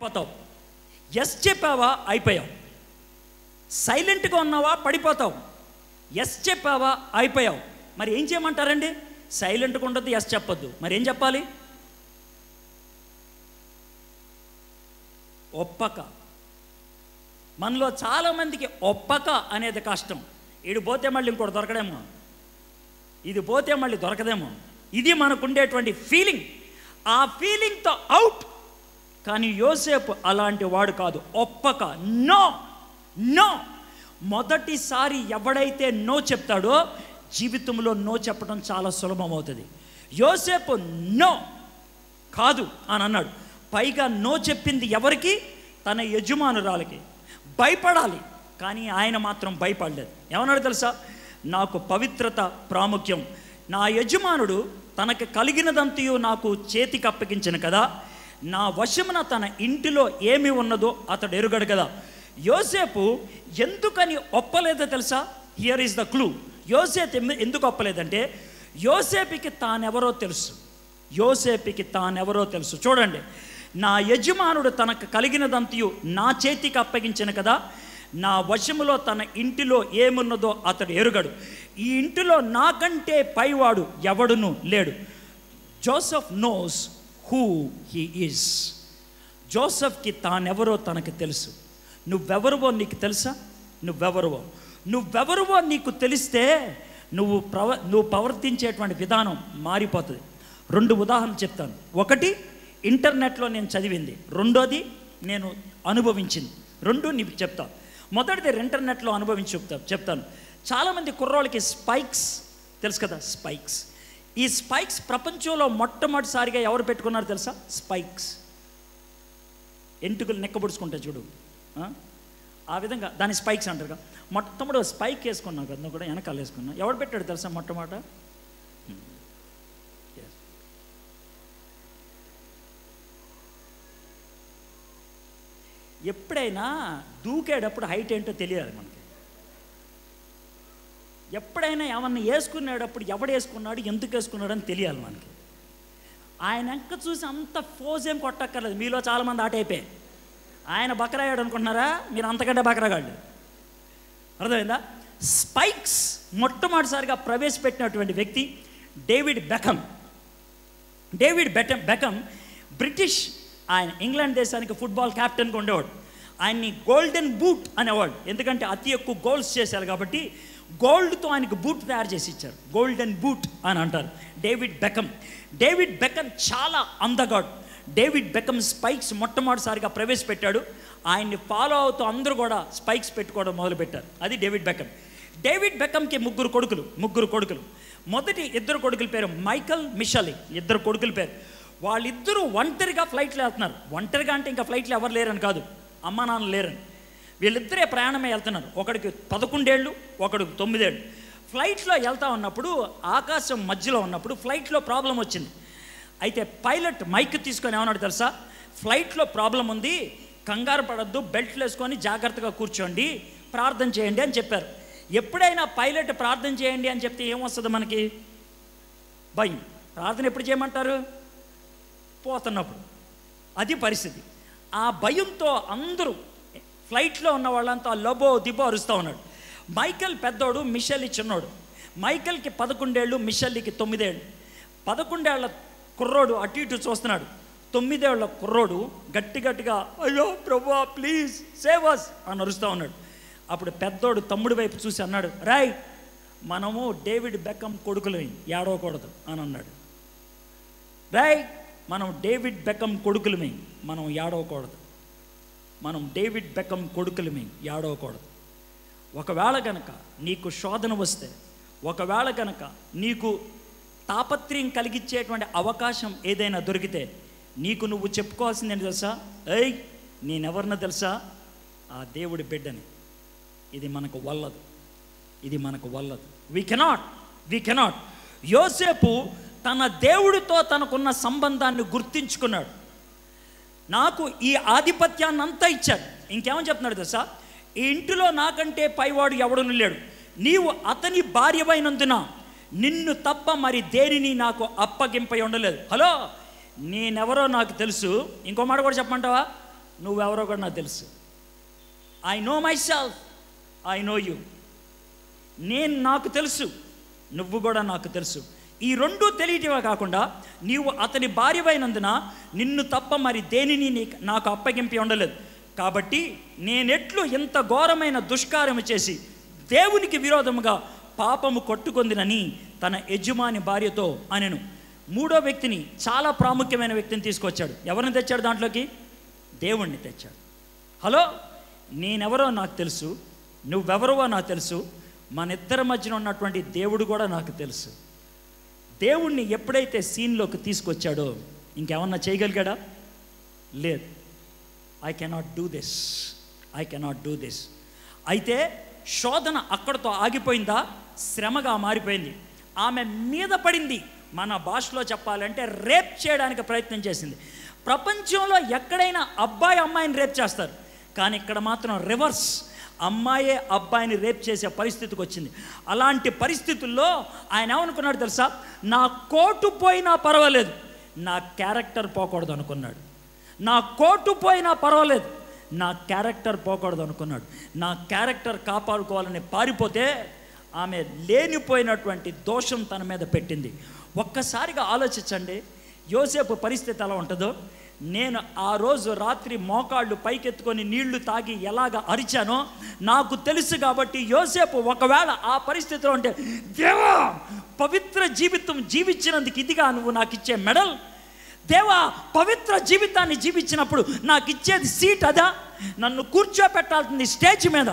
పోతావు. ఎస్ చెప్పావా అయిపోయావు. సైలెంట్గా ఉన్నావా పడిపోతావు. ఎస్ చెప్పావా అయిపోయావు. మరి ఏం చేయమంటారండి? సైలెంట్గా ఉండద్దు, ఎస్ చెప్పొద్దు. మరి ఏం చెప్పాలి? ఒప్పక. మనలో చాలామందికి ఒప్పక అనేది కష్టం. ఇది పోతే మళ్ళీ ఇంకోటి దొరకడేమో, ఇది పోతే మళ్ళీ దొరకదేమో, ఇది మనకు ఉండేటువంటి ఫీలింగ్. ఆ ఫీలింగ్తో అవుట్. కానీ యోసేపు అలాంటి వాడు కాదు. ఒప్పక, నో నో. మొదటిసారి ఎవడైతే నో చెప్తాడో జీవితంలో నో చెప్పడం చాలా సులభం అవుతుంది. యోసేపు నో కాదు అని అన్నాడు. పైగా నో చెప్పింది ఎవరికి? తన యజమానురాలకి. భయపడాలి, కానీ ఆయన మాత్రం భయపడలేదు. ఏమన్నాడు తెలుసా? నాకు పవిత్రత ప్రాముఖ్యం. నా యజమానుడు తనకు కలిగినదంతయు నాకు చేతికి అప్పగించిన కదా, నా వశమున తన ఇంటిలో ఏమి ఉన్నదో అతడు ఎరుగడు కదా. యోసేపు ఎందుకని ఒప్పలేదో తెలుసా? Here is the clue. యోసేపు ఎందుకు ఒప్పలేదంటే యోసేపుకి తానెవరో తెలుసు. యోసేపుకి తానెవరో తెలుసు. చూడండి, నా యజమానుడు తనకు కలిగినదంతయు నా చేతికి అప్పగించిన కదా, నా వశములో తన ఇంటిలో ఏమున్నదో అతడు ఎరుగడు. ఈ ఇంటిలో నాకంటే పైవాడు ఎవడును లేడు. Joseph knows who he is. జోసెఫ్కి తానెవరో తనకు తెలుసు. నువ్వెవరువో నీకు తెలుసా? నువ్వెవరువో నీకు తెలిస్తే నువ్వు ప్రవర్తించేటువంటి విధానం మారిపోతుంది. 2 ఉదాహరణలు చెప్తాను. ఒకటి ఇంటర్నెట్లో నేను చదివింది, రెండోది నేను అనుభవించింది. 2 నీకు చెప్తాను. మొదటిది ఇంటర్నెట్లో అనుభవించి చెప్తాను. చాలామంది కుర్రోళ్ళకి స్పైక్స్ తెలుసు కదా, స్పైక్స్. ఈ స్పైక్స్ ప్రపంచంలో మొట్టమొదటిసారిగా ఎవరు పెట్టుకున్నారు తెలుసా? స్పైక్స్. ఎంటుకలు నెక్కబుడుచుకుంటాయి చూడు, ఆ విధంగా దాని స్పైక్స్ అంటారు. మొట్టమొదటి స్పైక్ వేసుకున్నావు కదా, నువ్వు కూడా వెనకాల వేసుకున్నావు. ఎవరు పెట్టాడు తెలుసా మొట్టమొదట? ఎప్పుడైనా దూకేటప్పుడు హైట్ ఏంటో తెలియాలి మనకి. ఎప్పుడైనా ఏమన్నా వేసుకునేటప్పుడు ఎవడు వేసుకున్నాడు, ఎందుకు వేసుకున్నాడు అని తెలియాలి మనకి. ఆయన వెనక చూసి అంత ఫోజ్ ఏం కొట్టక్కర్లేదు. మీలో చాలామంది ఆటైపోయాయి. ఆయన బకరాయాడు అనుకుంటున్నారా? మీరు అంతకంటే బకరాగాళ్ళు. అర్థమైందా? స్పైక్స్ మొట్టమొదటిసారిగా ప్రవేశపెట్టినటువంటి వ్యక్తి డేవిడ్ బెకమ్ బ్రిటిష్. ఆయన ఇంగ్లాండ్ దేశానికి ఫుట్బాల్ క్యాప్టెన్గా ఉండేవాడు. ఆయన్ని గోల్డెన్ బూట్ అనేవాడు. ఎందుకంటే అతి ఎక్కువ గోల్స్ చేశారు కాబట్టి గోల్డ్తో ఆయనకు బూట్ తయారు చేసి ఇచ్చారు. గోల్డెన్ బూట్ అని అంటారు. డేవిడ్ బెకమ్ చాలా అందగాడు. డేవిడ్ బెకమ్ స్పైక్స్ మొట్టమొదటిసారిగా ప్రవేశపెట్టాడు. ఆయన్ని ఫాలో అవుతూ అందరూ కూడా స్పైక్స్ పెట్టుకోవడం మొదలుపెట్టారు. అది డేవిడ్ బెకమ్కి ముగ్గురు కొడుకులు. మొదటి 2 కొడుకుల పేరు మైకల్, మిషెల్. 2 కొడుకుల పేరు. వాళ్ళిద్దరూ ఒంటరిగా ఫ్లైట్లో వెళ్తున్నారు. ఒంటరిగా అంటే ఇంకా ఫ్లైట్లో ఎవరు లేరని కాదు, అమ్మా నాన్న లేరని. వీళ్ళిద్దరే ప్రయాణమే వెళ్తున్నారు. ఒకడికి 11 ఏళ్ళు, ఒకడికి 9 ఏళ్ళు. ఫ్లైట్లో వెళ్తా ఉన్నప్పుడు ఆకాశం మధ్యలో ఉన్నప్పుడు ఫ్లైట్లో ప్రాబ్లం వచ్చింది. అయితే పైలట్ మైక్ తీసుకొని ఏమన్నాడు తెలుసా? ఫ్లైట్లో ప్రాబ్లం ఉంది, కంగారు పడద్దు, బెల్ట్లు వేసుకొని జాగ్రత్తగా కూర్చోండి, ప్రార్థన చేయండి అని చెప్పారు. ఎప్పుడైనా పైలట్ ప్రార్థన చేయండి అని చెప్తే ఏమొస్తుంది మనకి? భయం. ప్రార్థన ఎప్పుడు చేయమంటారు? పోతున్నప్పుడు. అది పరిస్థితి. ఆ భయంతో అందరూ ఫ్లైట్లో ఉన్న వాళ్ళంతా లబో దిబో అరుస్తూ ఉన్నాడు. మైకల్ పెద్దోడు, మిషెల్ చిన్నోడు. మైకల్కి 11 ఏళ్ళు, మిషెల్కి 9 ఏళ్ళు. 11 ఏళ్ల కుర్రోడు అటు ఇటు చూస్తున్నాడు. 9 ఏళ్ల కుర్రోడు గట్టిగా అయ్యో ప్రభువా ప్లీజ్ సేవ్ us అని అరుస్తూ ఉన్నాడు. అప్పుడు పెద్దోడు తమ్ముడి వైపు చూసి అన్నాడు, రాయ్ మనము డేవిడ్ బెకమ్ కొడుకులమే, ఏడవకూడదు అని అన్నాడు. రాయ్ మనం డేవిడ్ బెకమ్ కొడుకులమే, మనం ఏడవకూడదు. ఒకవేళ కనుక నీకు శోధన వస్తే, ఒకవేళ కనుక నీకు తాపత్రయం కలిగించేటువంటి అవకాశం ఏదైనా దొరికితే నీకు నువ్వు చెప్పుకోవాల్సింది ఏంటి తెలుసా? నేనెవరినో తెలుసా? ఆ దేవుడి బిడ్డని. ఇది మనకు వల్లదు. We cannot. యోసేపు తన దేవుడితో తనకున్న సంబంధాన్ని గుర్తించుకున్నాడు. నాకు ఈ ఆధిపత్యాన్ని అంతా ఇచ్చాడు. ఇంకేమని చెప్తున్నాడు తెలుసా? ఈ ఇంటిలో నాకంటే పైవాడు ఎవడును లేడు. నీవు అతని భార్యవైనందున నిన్ను తప్ప మరి దేనిని నాకు అప్పగింపై ఉండలేదు. హలో, నేనెవరో నాకు తెలుసు. ఇంకో మాట కూడా చెప్పమంటావా? నువ్వెవరో కూడా నాకు తెలుసు. I know my self, I know you. నేను నాకు తెలుసు, నువ్వు కూడా నాకు తెలుసు. ఈ రెండూ తెలియటమే కాకుండా నీవు అతని భార్యవైనందున నిన్ను తప్ప మరి దేనిని నాకు అప్పగింపి ఉండలేదు. కాబట్టి నేనెట్లు ఇంత ఘోరమైన దుష్కార్యము చేసి దేవునికి విరోధముగా పాపము కొట్టుకొందినని తన యజమాని భార్యతో అనెను. మూడో వ్యక్తిని, చాలా ప్రాముఖ్యమైన వ్యక్తిని తీసుకొచ్చాడు. ఎవరిని తెచ్చాడు దాంట్లోకి? దేవుణ్ణి తెచ్చాడు. హలో, నేనెవరో నాకు తెలుసు, నువ్వెవరో నాకు తెలుసు, మన ఇద్దరి మధ్యన ఉన్నటువంటి దేవుడు కూడా నాకు తెలుసు. దేవుణ్ణి ఎప్పుడైతే సీన్లోకి తీసుకొచ్చాడో ఇంకేమన్నా చేయగలిగాడా? లేదు. I cannot do this. అయితే శోధన అక్కడితో ఆగిపోయిందా? శ్రమగా మారిపోయింది. ఆమె మీద పడింది. మన భాషలో చెప్పాలంటే రేప్ చేయడానికి ప్రయత్నం చేసింది. ప్రపంచంలో ఎక్కడైనా అబ్బాయి అమ్మాయిని రేప్ చేస్తారు, కానీ ఇక్కడ మాత్రం రివర్స్, అమ్మాయే అబ్బాయిని రేప్ చేసే పరిస్థితికి వచ్చింది. అలాంటి పరిస్థితుల్లో ఆయన ఏమనుకున్నాడు తెలుసా? నా కోటు పోయినా పర్వాలేదు, నా క్యారెక్టర్ పోకూడదు అనుకున్నాడు. నా కోటు పోయినా పర్వాలేదు, నా క్యారెక్టర్ పోకూడదు అనుకున్నాడు. నా క్యారెక్టర్ కాపాడుకోవాలని పారిపోతే ఆమె లేనిపోయినటువంటి దోషం తన మీద పెట్టింది. ఒక్కసారిగా ఆలోచించండి, యోసేపు పరిస్థితి ఎలా ఉంటుందో. నేను ఆ రోజు రాత్రి మోకాళ్ళు పైకెత్తుకొని నీళ్లు తాగి ఎలాగ అరిచానో నాకు తెలుసు. కాబట్టి యోసేపు ఒకవేళ ఆ పరిస్థితిలో ఉంటే, దేవా పవిత్ర జీవితం జీవించినందుకు ఇదిగా నువ్వు నాకు ఇచ్చే మెడల్? దేవా పవిత్ర జీవితాన్ని జీవించినప్పుడు నాకు ఇచ్చేది సీట్ అదా? నన్ను కూర్చోపెట్టాల్సింది స్టేజ్ మీద.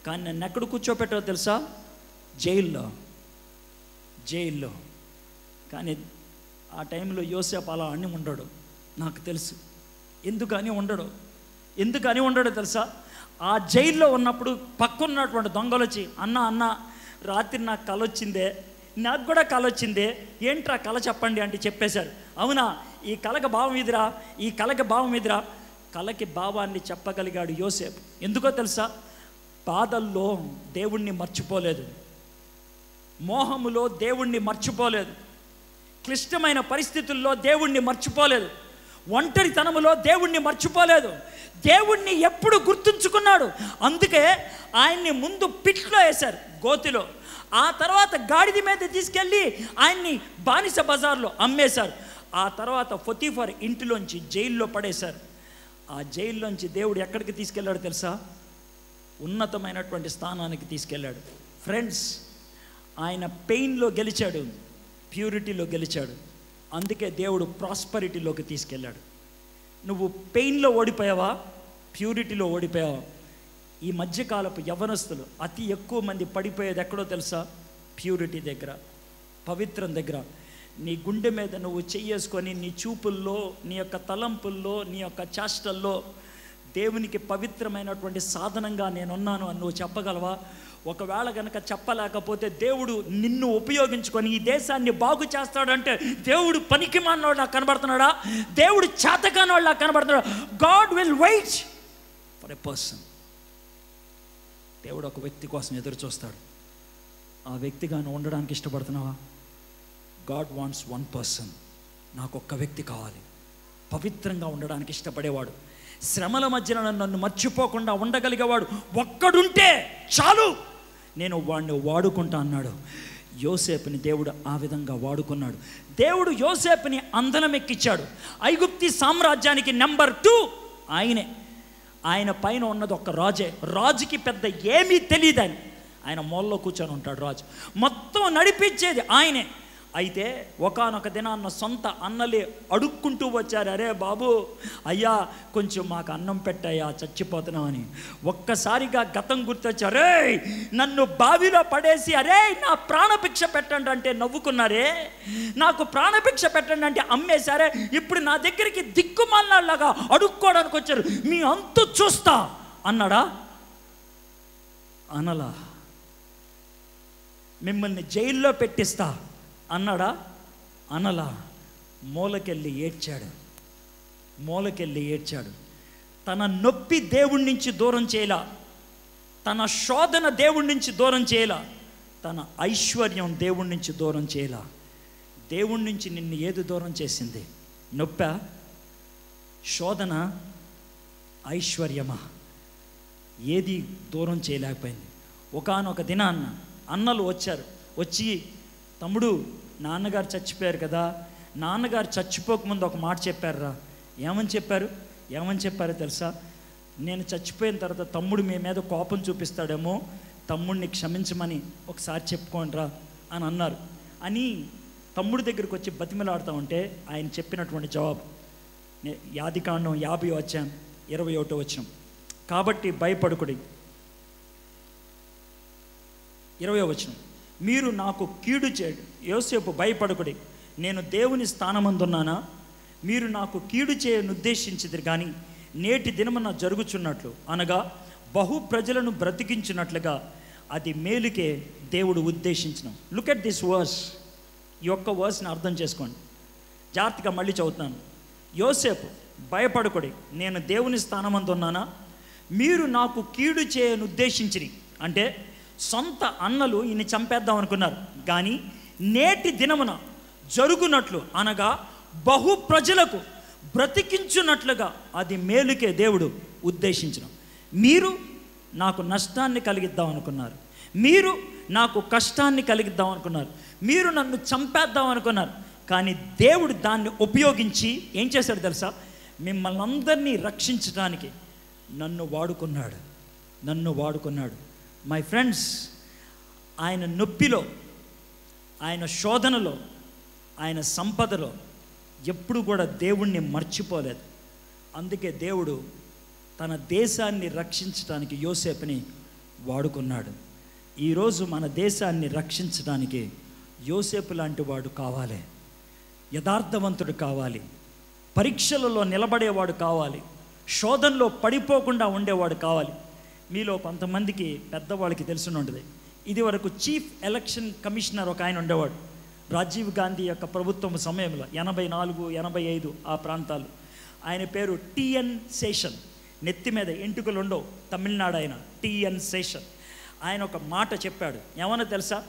కానీ నన్ను ఎక్కడ కూర్చోపెట్టాలో తెలుసా? జైల్లో. కానీ ఆ టైంలో యోసేపు అలా అని ఉండడు, నాకు తెలుసు. ఎందుకని ఉండడో తెలుసా? ఆ జైల్లో ఉన్నప్పుడు పక్కన్నటువంటి దొంగలు వచ్చి, అన్న రాత్రి నాకు కల వచ్చిందే, నాకు కూడా కల వచ్చిందే, ఏంట్రా కల చెప్పండి అంటే చెప్పేశారు. అవునా, ఈ కలకి భావం ఇదిరా. కలకి భావాన్ని చెప్పగలిగాడు యోసేపు. ఎందుకో తెలుసా? బాధల్లో దేవుణ్ణి మర్చిపోలేదు, మోహములో దేవుణ్ణి మర్చిపోలేదు, క్లిష్టమైన పరిస్థితుల్లో దేవుణ్ణి మర్చిపోలేదు, ఒంటరితనములో దేవుణ్ణి మర్చిపోలేదు. దేవుణ్ణి ఎప్పుడు గుర్తుంచుకున్నాడు. అందుకే ఆయన్ని ముందు పిట్లో వేశారు, గోతిలో. ఆ తర్వాత గాడిద మీద తీసుకెళ్ళి ఆయన్ని బానిస బజార్లో అమ్మేశారు. ఆ తర్వాత పొతీఫర్ ఇంటిలోంచి జైల్లో పడేశారు. ఆ జైల్లోంచి దేవుడు ఎక్కడికి తీసుకెళ్ళాడు తెలుసా? ఉన్నతమైనటువంటి స్థానానికి తీసుకెళ్ళాడు. ఫ్రెండ్స్, ఆయన పెయిన్లో గెలిచాడు, ప్యూరిటీలో గెలిచాడు. అందుకే దేవుడు ప్రాస్పరిటీలోకి తీసుకెళ్ళాడు. నువ్వు పెయిన్లో ఓడిపోయావా? ప్యూరిటీలో ఓడిపోయావా? ఈ మధ్యకాలపు యవ్వనస్తులు అతి ఎక్కువ మంది పడిపోయేది ఎక్కడో తెలుసా? ప్యూరిటీ దగ్గర, పవిత్రం దగ్గర. నీ గుండె మీద నువ్వు చెయ్యేసుకొని నీ చూపుల్లో, నీ యొక్క తలంపుల్లో, నీ యొక్క చేష్టల్లో దేవునికి పవిత్రమైనటువంటి సాధనంగా నేనున్నాను అని నువ్వు చెప్పగలవా? ఒకవేళ కనుక చెప్పలేకపోతే దేవుడు నిన్ను ఉపయోగించుకొని ఈ దేశాన్ని బాగు చేస్తాడంటే దేవుడు పనికి మానోళ్ళ కనబడుతున్నాడా? దేవుడు చేతకానోళ్ళ కనబడుతున్నాడా? God will wait for a person. దేవుడు ఒక వ్యక్తి కోసం ఎదురు చూస్తాడు. ఆ వ్యక్తిగా నువ్వు ఉండడానికి ఇష్టపడుతున్నావా? God wants one person. నాకు ఒక్క వ్యక్తి కావాలి, పవిత్రంగా ఉండడానికి ఇష్టపడేవాడు, శ్రమల మధ్యన నన్ను మర్చిపోకుండా ఉండగలిగేవాడు ఒక్కడుంటే చాలు, నేను వాడిని వాడుకుంటా అన్నాడు. యోసేపుని దేవుడు ఆ విధంగా వాడుకున్నాడు. దేవుడు యోసేపుని అందలం ఎక్కించాడు. ఐగుప్తి సామ్రాజ్యానికి నెంబర్ 2 ఆయనే. ఆయన పైన ఉన్నది ఒక రాజే. రాజుకి పెద్ద ఏమీ తెలియదని ఆయన మూలలో కూర్చొని ఉంటాడు. రాజు మొత్తం నడిపించేది ఆయనే. అయితే ఒకానొక దినాన్న సొంత అన్నలే అడుక్కుంటూ వచ్చారు, అరే బాబు అయ్యా కొంచెం మాకు అన్నం పెట్టయ్యా చచ్చిపోతున్నామని. ఒక్కసారిగా గతం గుర్తొచ్చారు. అరే నన్ను బావిలో పడేసి అరే నా ప్రాణభిక్ష పెట్టండి అంటే నవ్వుకున్నారే, నాకు ప్రాణభిక్ష పెట్టండి అంటే అమ్మేశారే, ఇప్పుడు నా దగ్గరికి దిక్కుమాలాగా అడుక్కోవడానికి వచ్చారు, మీ అంతు చూస్తా అన్నాడా? అనలా. మిమ్మల్ని జైల్లో పెట్టిస్తా అన్నాడా? అనలా. మూలకెళ్ళి ఏడ్చాడు. తన నొప్పి దేవుడి నుంచి దూరం చేయలా, తన శోధన దేవుడి నుంచి దూరం చేయలా, తన ఐశ్వర్యం దేవుడి నుంచి దూరం చేయలా. దేవుడి నుంచి నిన్ను ఏది దూరం చేసింది? నొప్పా? శోధన? ఐశ్వర్యమా, ఏది దూరం చేయలేకపోయింది. ఒకానొక దినాన్న అన్నలు వచ్చారు. వచ్చి, తమ్ముడు నాన్నగారు చచ్చిపోయారు కదా, నాన్నగారు చచ్చిపోకముందు ఒక మాట చెప్పారురా. ఏమని చెప్పారో తెలుసా? నేను చచ్చిపోయిన తర్వాత తమ్ముడు మీ మీద కోపం చూపిస్తాడేమో, తమ్ముడిని క్షమించమని ఒకసారి చెప్పుకోండిరా అని అన్నారు. అని తమ్ముడి దగ్గరికి వచ్చి బతిమలాడుతూ ఉంటే ఆయన చెప్పినటువంటి జవాబు, ఆదికాండం 50:21. కాబట్టి భయపడుకుడి. 20వ మీరు నాకు కీడు చేయడు. యోసేపు, భయపడుకుడి, నేను దేవుని స్థానమందున్నానా? మీరు నాకు కీడు చేయనుద్దేశించిదిరు కానీ నేటి దినమున జరుగుచున్నట్లు, అనగా బహు ప్రజలను బ్రతికించినట్లుగా అది మేలుకే దేవుడు ఉద్దేశించిన. Look at this verse. ఈ యొక్క వర్స్ని అర్థం చేసుకోండి జాగ్రత్తగా. మళ్ళీ చదువుతున్నాను. యోసేపు, భయపడుకుడి, నేను దేవుని స్థానమందున్నానా? మీరు నాకు కీడు చేయనుద్దేశించిరి. అంటే సొంత అన్నలు ఈయన్ని చంపేద్దాం అనుకున్నారు, కానీ నేటి దినమున జరుగునట్లు, అనగా బహు ప్రజలకు బ్రతికించున్నట్లుగా అది మేలుకే దేవుడు ఉద్దేశించిన. మీరు నాకు నష్టాన్ని కలిగిద్దాం అనుకున్నారు, మీరు నాకు కష్టాన్ని కలిగిద్దాం అనుకున్నారు, మీరు నన్ను చంపేద్దాం అనుకున్నారు, కానీ దేవుడు దాన్ని ఉపయోగించి ఏం చేశాడు తెలుసా? మిమ్మల్ని అందరినీ రక్షించడానికి నన్ను వాడుకున్నాడు. మై ఫ్రెండ్స్, ఆయన నొప్పిలో, ఆయన శోధనలో, ఆయన సంపదలో ఎప్పుడు కూడా దేవుణ్ణి మర్చిపోలేదు. అందుకే దేవుడు తన దేశాన్ని రక్షించడానికి యోసేపుని వాడుకున్నాడు. ఈరోజు మన దేశాన్ని రక్షించడానికి యోసేపు లాంటి వాడు కావాలి, యథార్థవంతుడు కావాలి, పరీక్షలలో నిలబడేవాడు కావాలి, శోధనలో పడిపోకుండా ఉండేవాడు కావాలి. మీలో కొంతమందికి పెద్దవాళ్ళకి తెలిసి ఉంటుంది, ఇది వరకు చీఫ్ ఎలక్షన్ కమిషనర్ ఒక ఆయన ఉండేవాడు రాజీవ్ గాంధీ యొక్క ప్రభుత్వం సమయంలో 84, 85 ఆ ప్రాంతాలు. ఆయన పేరు టిఎన్ శేషన్. నెత్తి మీద ఎంటుకలు ఉండవు, తమిళనాడు ఆయన, టిఎన్ శేషన్. ఆయన ఒక మాట చెప్పాడు, ఏమన్నా తెలుసా?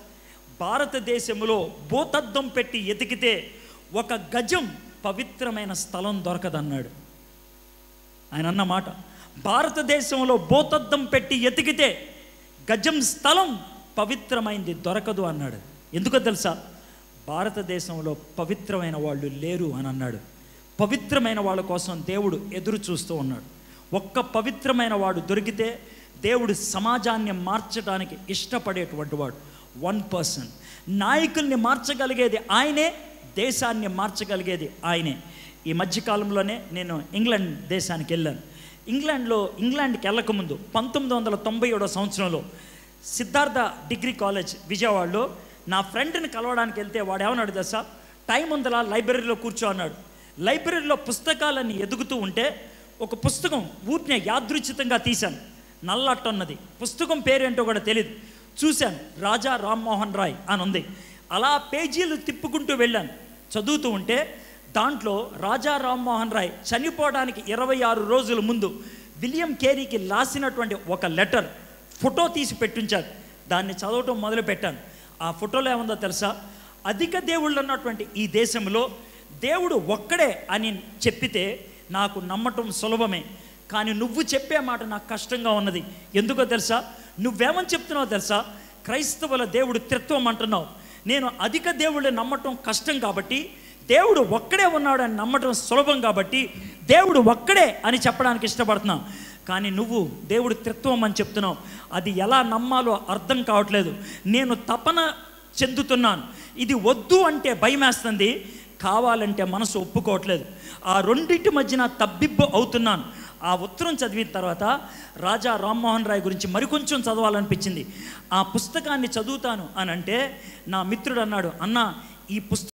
భారతదేశంలో భూతద్దం పెట్టి ఎతికితే 1 గజం పవిత్రమైన స్థలం దొరకదన్నాడు. ఆయన అన్న మాట, భారతదేశంలో భూతద్దం పెట్టి ఎతికితే గజం స్థలం పవిత్రమైంది దొరకదు అన్నాడు. ఎందుకో తెలుసా? భారతదేశంలో పవిత్రమైన వాళ్ళు లేరు అని అన్నాడు. పవిత్రమైన వాళ్ళ కోసం దేవుడు ఎదురు చూస్తూ ఉన్నాడు. ఒక్క పవిత్రమైన వాడు దొరికితే దేవుడు సమాజాన్ని మార్చడానికి ఇష్టపడేటువంటి వాడు. 1%. నాయకుల్ని మార్చగలిగేది ఆయనే, దేశాన్ని మార్చగలిగేది ఆయనే. ఈ మధ్యకాలంలోనే నేను ఇంగ్లాండ్ దేశానికి వెళ్ళాను. ఇంగ్లాండ్కి వెళ్ళకముందు 1997వ సంవత్సరంలో సిద్ధార్థ డిగ్రీ కాలేజ్ విజయవాడలో నా ఫ్రెండ్ని కలవడానికి వెళ్తే వాడు ఏమన్నాడు తెలుసా? టైం ఉందలా లైబ్రరీలో కూర్చో అన్నాడు. లైబ్రరీలో పుస్తకాలన్నీ ఎదుగుతూ ఉంటే ఒక పుస్తకం ఊరినే యాదృచ్ఛితంగా తీశాను. నల్లట్టున్నది, పుస్తకం పేరేంటో కూడా తెలియదు. చూశాను, రాజా రామ్మోహన్ రాయ్ అని ఉంది. అలా పేజీలు తిప్పుకుంటూ వెళ్ళాను. చదువుతూ ఉంటే దాంట్లో రాజా రామ్మోహన్ రాయ్ చనిపోవడానికి 26 రోజుల ముందు విలియం కేరీకి రాసినటువంటి ఒక లెటర్ ఫోటో తీసి పెట్టించారు. దాన్ని చదవటం మొదలుపెట్టాను. ఆ ఫోటోలో ఏముందో తెలుసా? అధిక దేవుళ్ళు ఉన్నటువంటి ఈ దేశంలో దేవుడు ఒక్కడే అని చెప్పితే నాకు నమ్మటం సులభమే, కానీ నువ్వు చెప్పే మాట నాకు కష్టంగా ఉన్నది. ఎందుకో తెలుసా? నువ్వేమని చెప్తున్నావు తెలుసా? క్రైస్తవుల దేవుడు త్రిత్వం అంటున్నావు. నేను అధిక దేవుళ్ళని నమ్మటం కష్టం కాబట్టి, దేవుడు ఒక్కడే ఉన్నాడు అని నమ్మటం సులభం కాబట్టి దేవుడు ఒక్కడే అని చెప్పడానికి ఇష్టపడుతున్నావు. కానీ నువ్వు దేవుడు త్రిత్వం అని చెప్తున్నావు. అది ఎలా నమ్మాలో అర్థం కావట్లేదు. నేను తపన చెందుతున్నాను. ఇది వద్దు అంటే భయమేస్తుంది, కావాలంటే మనసు ఒప్పుకోవట్లేదు. ఆ రెండింటి మధ్యన తబ్బిబ్బు అవుతున్నాను. ఆ ఉత్తరం చదివిన తర్వాత రాజా రామ్మోహన్ రాయ్ గురించి మరికొంచెం చదవాలనిపించింది. ఆ పుస్తకాన్ని చదువుతాను అని అంటే నా మిత్రుడు అన్నాడు, అన్నా ఈ పుస్తకం